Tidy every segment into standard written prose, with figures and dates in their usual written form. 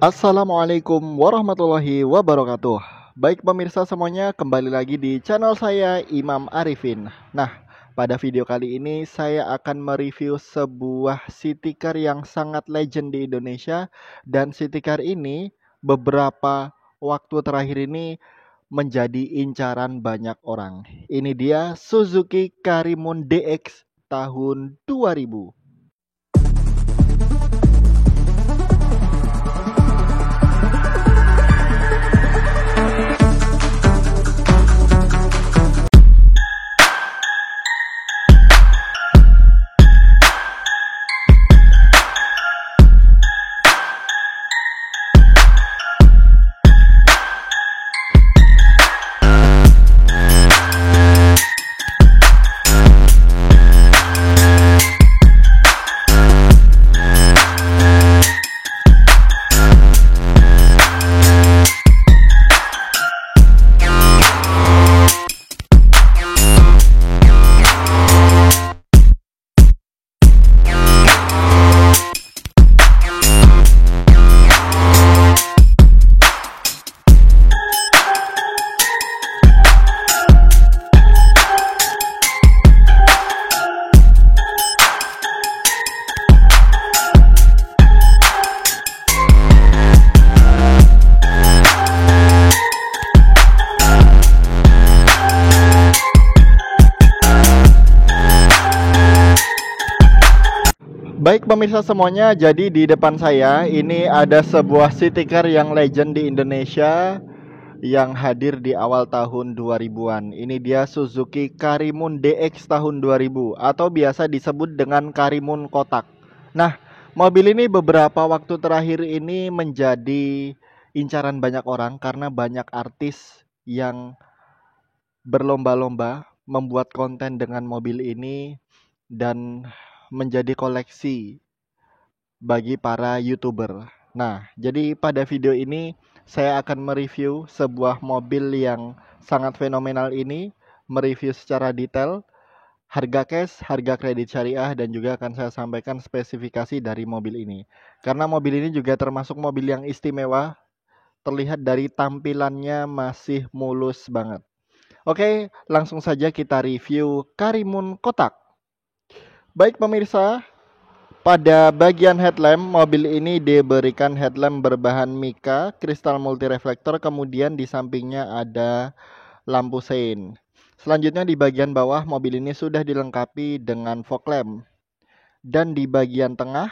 Assalamualaikum warahmatullahi wabarakatuh. Baik pemirsa semuanya, kembali lagi di channel saya Imam Arifin. Nah, pada video kali ini saya akan mereview sebuah city car yang sangat legend di Indonesia. Dan city car ini beberapa waktu terakhir ini menjadi incaran banyak orang. Ini dia Suzuki Karimun DX tahun 2000. Baik pemirsa semuanya, jadi di depan saya ini ada sebuah city car yang legend di Indonesia yang hadir di awal tahun 2000-an. Ini dia Suzuki Karimun DX tahun 2000 atau biasa disebut dengan Karimun Kotak. Nah, mobil ini beberapa waktu terakhir ini menjadi incaran banyak orang karena banyak artis yang berlomba-lomba membuat konten dengan mobil ini dan menjadi koleksi bagi para YouTuber. Nah, jadi pada video ini saya akan mereview sebuah mobil yang sangat fenomenal ini, mereview secara detail harga cash, harga kredit syariah, dan juga akan saya sampaikan spesifikasi dari mobil ini. Karena mobil ini juga termasuk mobil yang istimewa, terlihat dari tampilannya masih mulus banget. Oke, langsung saja kita review Karimun Kotak. Baik pemirsa, pada bagian headlamp, mobil ini diberikan headlamp berbahan mica, kristal multireflektor, kemudian di sampingnya ada lampu sein. Selanjutnya di bagian bawah, mobil ini sudah dilengkapi dengan fog lamp. Dan di bagian tengah,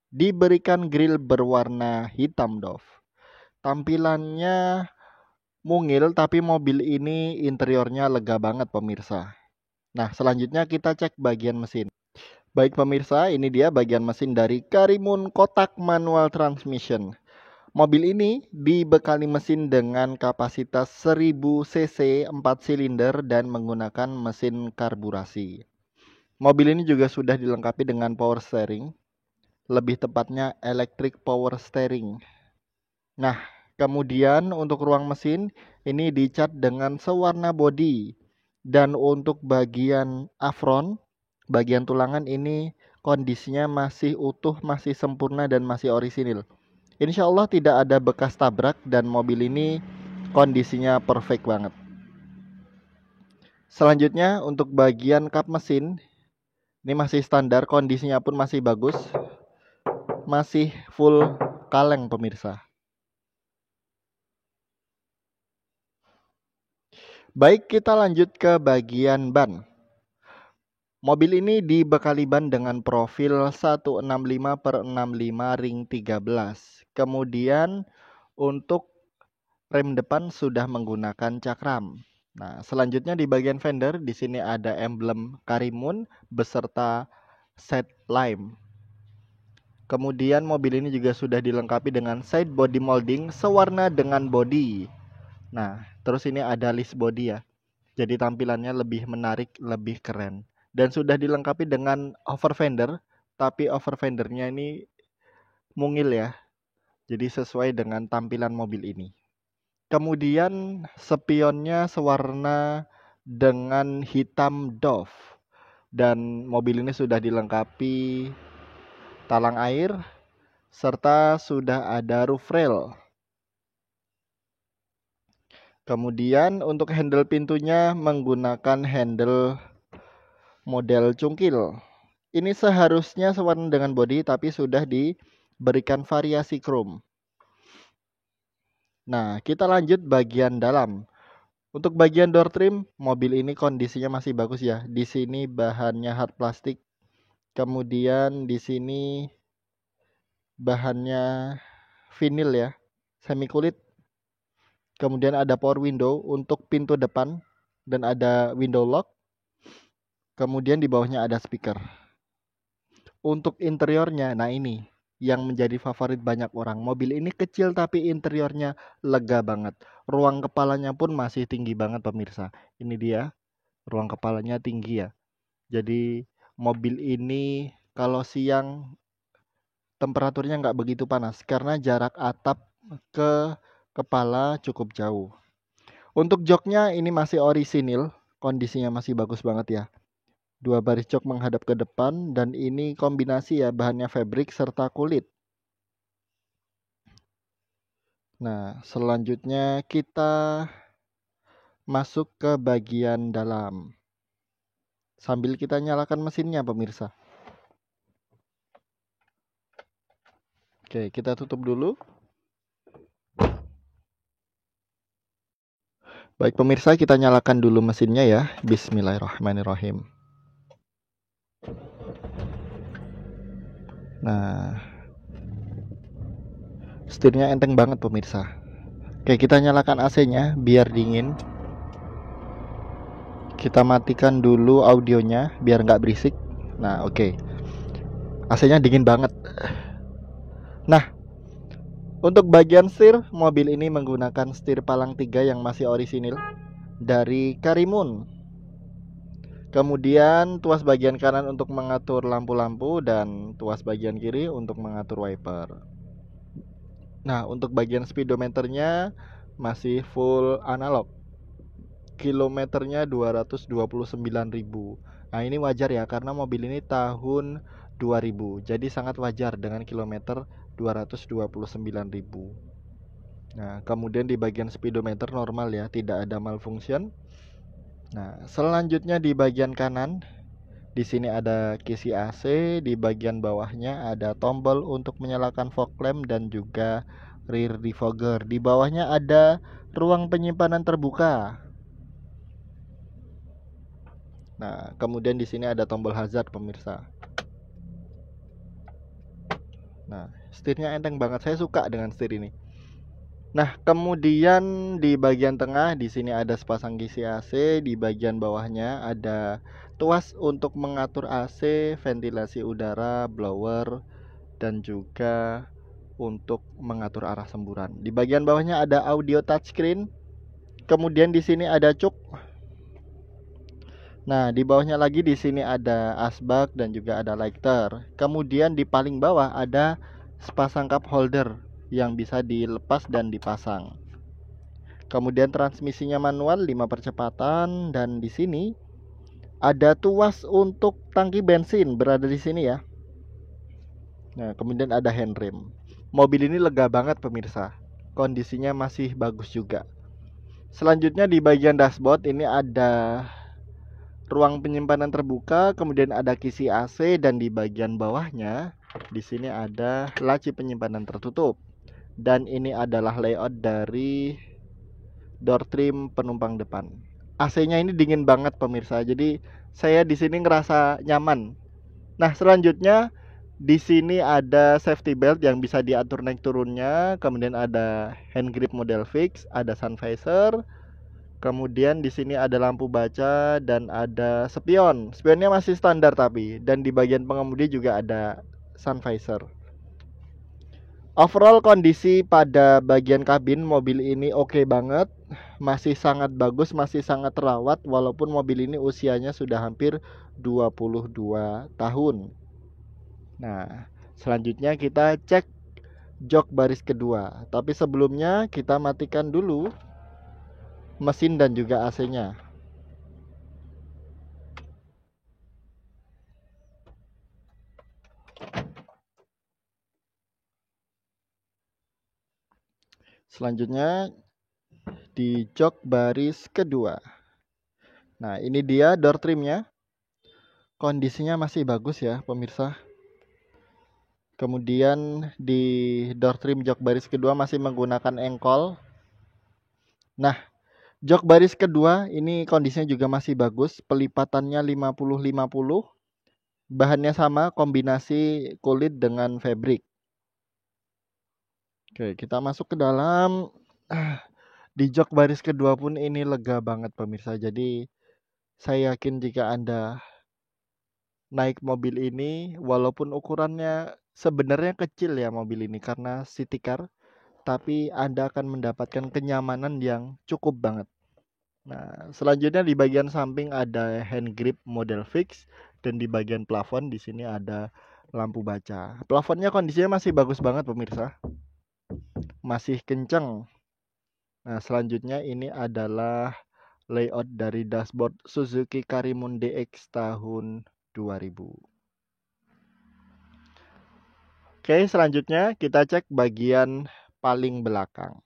diberikan grill berwarna hitam doff. Tampilannya mungil, tapi mobil ini interiornya lega banget pemirsa. Nah, selanjutnya kita cek bagian mesin. Baik pemirsa, ini dia bagian mesin dari Karimun Kotak Manual Transmission. Mobil ini dibekali mesin dengan kapasitas 1000 cc 4 silinder dan menggunakan mesin karburasi. Mobil ini juga sudah dilengkapi dengan power steering, lebih tepatnya electric power steering. Nah, kemudian untuk ruang mesin ini dicat dengan sewarna body. Dan untuk bagian afron, bagian tulangan ini kondisinya masih utuh, masih sempurna dan masih orisinil. Insya Allah tidak ada bekas tabrak dan mobil ini kondisinya perfect banget. Selanjutnya untuk bagian kap mesin ini masih standar, kondisinya pun masih bagus, masih full kaleng pemirsa. Baik, kita lanjut ke bagian ban. Mobil ini dibekali ban dengan profil 165/65 ring 13. Kemudian untuk rem depan sudah menggunakan cakram. Nah, selanjutnya di bagian fender di sini ada emblem Karimun beserta set lime. Kemudian mobil ini juga sudah dilengkapi dengan side body molding sewarna dengan body. Nah, terus ini ada list body ya. Jadi tampilannya lebih menarik, lebih keren. Dan sudah dilengkapi dengan over fender, tapi over fendernya ini mungil ya. Jadi sesuai dengan tampilan mobil ini. Kemudian spionnya sewarna dengan hitam doff. Dan mobil ini sudah dilengkapi talang air, serta sudah ada roof rail. Kemudian untuk handle pintunya menggunakan handle model cungkil. Ini seharusnya sewarna dengan bodi tapi sudah diberikan variasi chrome. Nah, kita lanjut bagian dalam. Untuk bagian door trim, mobil ini kondisinya masih bagus ya. Di sini bahannya hard plastik. Kemudian di sini bahannya vinil ya, semi kulit. Kemudian ada power window untuk pintu depan dan ada window lock. Kemudian di bawahnya ada speaker. Untuk interiornya, nah ini yang menjadi favorit banyak orang. Mobil ini kecil tapi interiornya lega banget. Ruang kepalanya pun masih tinggi banget pemirsa. Ini dia, ruang kepalanya tinggi ya. Jadi mobil ini kalau siang temperaturnya nggak begitu panas karena jarak atap ke kepala cukup jauh. Untuk joknya ini masih orisinil, kondisinya masih bagus banget ya. Dua baris jok menghadap ke depan dan ini kombinasi ya, bahannya fabric serta kulit. Nah, selanjutnya kita masuk ke bagian dalam. Sambil kita nyalakan mesinnya pemirsa. Oke, kita tutup dulu. Baik pemirsa, kita nyalakan dulu mesinnya ya. Bismillahirrahmanirrahim. Nah, setirnya enteng banget pemirsa. Oke, kita nyalakan AC-nya biar dingin. Kita matikan dulu audionya biar nggak berisik. Nah, oke. AC-nya dingin banget. Nah, untuk bagian setir, mobil ini menggunakan setir palang 3 yang masih orisinil dari Karimun. Kemudian tuas bagian kanan untuk mengatur lampu-lampu dan tuas bagian kiri untuk mengatur wiper. Nah, untuk bagian speedometernya masih full analog. Kilometernya 229.000. Nah, ini wajar ya karena mobil ini tahun 2000. Jadi sangat wajar dengan kilometer 229.000. Nah, kemudian di bagian speedometer normal ya, tidak ada malfunction. Nah, selanjutnya di bagian kanan, di sini ada kisi AC, di bagian bawahnya ada tombol untuk menyalakan fog lamp dan juga rear defogger. Di bawahnya ada ruang penyimpanan terbuka. Nah, kemudian di sini ada tombol hazard pemirsa. Nah, setirnya enteng banget. Saya suka dengan setir ini. Nah, kemudian di bagian tengah di sini ada sepasang kisi AC, di bagian bawahnya ada tuas untuk mengatur AC, ventilasi udara, blower dan juga untuk mengatur arah semburan. Di bagian bawahnya ada audio touchscreen. Kemudian di sini ada cuk. Nah, di bawahnya lagi di sini ada asbak dan juga ada lighter. Kemudian di paling bawah ada sepasang cup holder yang bisa dilepas dan dipasang. Kemudian transmisinya manual 5 percepatan dan di sini ada tuas untuk tangki bensin berada di sini ya. Nah, kemudian ada handrem. Mobil ini lega banget pemirsa. Kondisinya masih bagus juga. Selanjutnya di bagian dashboard ini ada ruang penyimpanan terbuka, kemudian ada kisi AC dan di bagian bawahnya di sini ada laci penyimpanan tertutup. Dan ini adalah layout dari door trim penumpang depan. AC-nya ini dingin banget pemirsa. Jadi saya di sini ngerasa nyaman. Nah, selanjutnya di sini ada safety belt yang bisa diatur naik turunnya, kemudian ada hand grip model fix, ada sun visor. Kemudian di sini ada lampu baca dan ada spion. Spionnya masih standar tapi, dan di bagian pengemudi juga ada sun visor. Overall kondisi pada bagian kabin mobil ini oke banget. Masih sangat bagus, masih sangat terawat walaupun mobil ini usianya sudah hampir 22 tahun. Nah, selanjutnya kita cek jok baris kedua. Tapi sebelumnya kita matikan dulu mesin dan juga AC-nya. Selanjutnya di jok baris kedua. Nah, ini dia door trimnya. Kondisinya masih bagus ya, pemirsa. Kemudian di door trim jok baris kedua masih menggunakan engkol. Nah, jok baris kedua ini kondisinya juga masih bagus. Pelipatannya 50-50. Bahannya sama, kombinasi kulit dengan fabric. Oke, kita masuk ke dalam. Di jok baris kedua pun ini lega banget pemirsa. Jadi saya yakin jika Anda naik mobil ini, walaupun ukurannya sebenarnya kecil ya mobil ini karena city car, tapi Anda akan mendapatkan kenyamanan yang cukup banget. Nah, selanjutnya di bagian samping ada hand grip model fix dan di bagian plafon di sini ada lampu baca. Plafonnya kondisinya masih bagus banget pemirsa. Masih kenceng. Nah, selanjutnya ini adalah layout dari dashboard Suzuki Karimun DX tahun 2000. Oke, selanjutnya kita cek bagian paling belakang.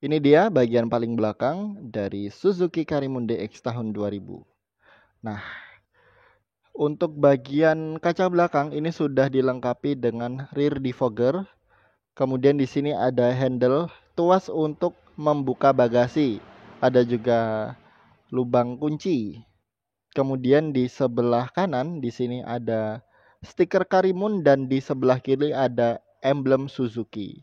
Ini dia bagian paling belakang dari Suzuki Karimun DX tahun 2000. Nah, untuk bagian kaca belakang ini sudah dilengkapi dengan rear defogger. Kemudian di sini ada handle tuas untuk membuka bagasi. Ada juga lubang kunci. Kemudian di sebelah kanan di sini ada stiker Karimun dan di sebelah kiri ada emblem Suzuki.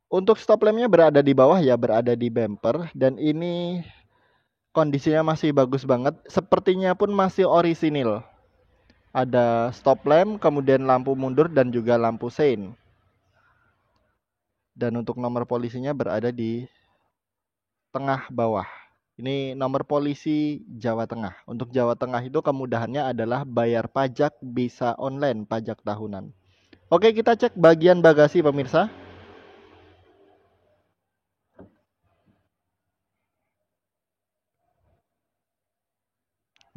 Untuk stop lampnya berada di bawah ya, berada di bumper dan ini kondisinya masih bagus banget. Sepertinya pun masih orisinil. Ada stop lamp, kemudian lampu mundur dan juga lampu sein. Dan untuk nomor polisinya berada di tengah bawah. Ini nomor polisi Jawa Tengah. Untuk Jawa Tengah itu kemudahannya adalah bayar pajak bisa online, pajak tahunan. Oke, kita cek bagian bagasi pemirsa.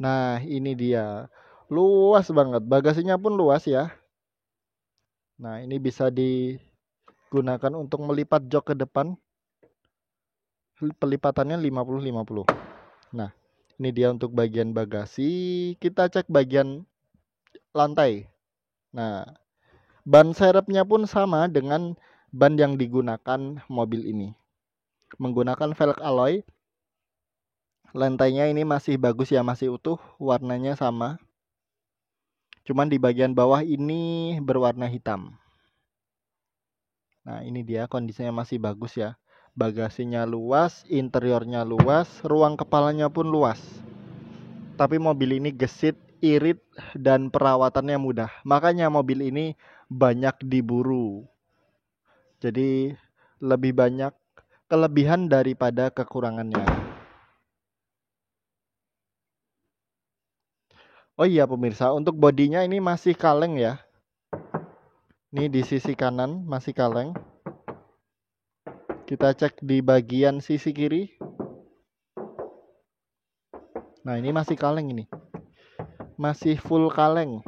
Nah, ini dia. Luas banget. Bagasinya pun luas ya. Nah, ini bisa digunakan untuk melipat jok ke depan. Pelipatannya 50-50. Nah, ini dia untuk bagian bagasi. Kita cek bagian lantai. Nah, ban serepnya pun sama dengan ban yang digunakan mobil ini. Menggunakan velg alloy. Lantainya ini masih bagus ya, masih utuh. Warnanya sama. Cuman di bagian bawah ini berwarna hitam. Nah, ini dia kondisinya masih bagus ya. Bagasinya luas, interiornya luas, ruang kepalanya pun luas. Tapi mobil ini gesit, irit, dan perawatannya mudah. Makanya mobil ini banyak diburu. Jadi lebih banyak kelebihan daripada kekurangannya. Oh iya pemirsa, untuk bodinya ini masih kaleng ya. Ini di sisi kanan masih kaleng. Kita cek di bagian sisi kiri. Nah, ini masih kaleng ini. Masih full kaleng.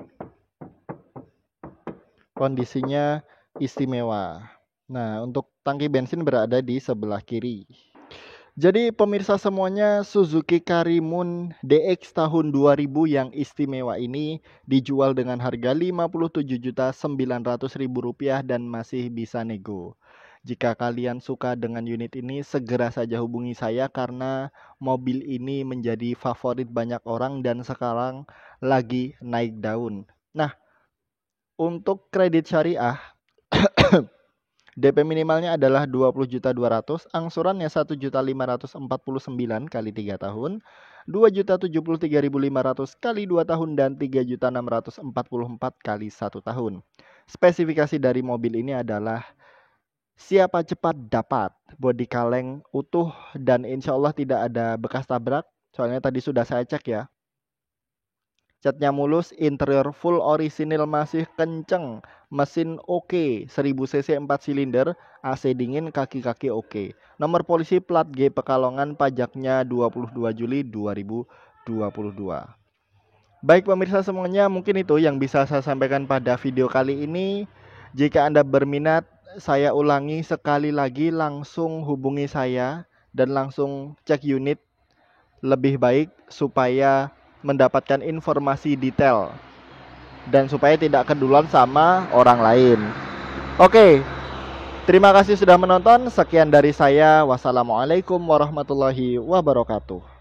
Kondisinya istimewa. Nah, untuk tangki bensin berada di sebelah kiri. Jadi pemirsa semuanya, Suzuki Karimun DX tahun 2000 yang istimewa ini dijual dengan harga Rp57.900.000 dan masih bisa nego. Jika kalian suka dengan unit ini, segera saja hubungi saya karena mobil ini menjadi favorit banyak orang dan sekarang lagi naik daun. Nah, untuk kredit syariah DP minimalnya adalah 20.200.000, angsurannya 1.549.000 kali 3 tahun, 2.073.500 kali 2 tahun dan 3.644 kali 1 tahun. Spesifikasi dari mobil ini adalah siapa cepat dapat, bodi kaleng utuh dan insya Allah tidak ada bekas tabrak. Soalnya tadi sudah saya cek ya. Catnya mulus, interior full orisinil masih kenceng, mesin oke, 1000 cc 4 silinder, AC dingin, kaki-kaki oke. Nomor polisi plat G Pekalongan, pajaknya 22 Juli 2022. Baik pemirsa semuanya, mungkin itu yang bisa saya sampaikan pada video kali ini. Jika Anda berminat saya ulangi sekali lagi, langsung hubungi saya dan langsung cek unit lebih baik supaya mendapatkan informasi detail dan supaya tidak keduluan sama orang lain. Oke, terima kasih sudah menonton. Sekian dari saya. Wassalamualaikum warahmatullahi wabarakatuh.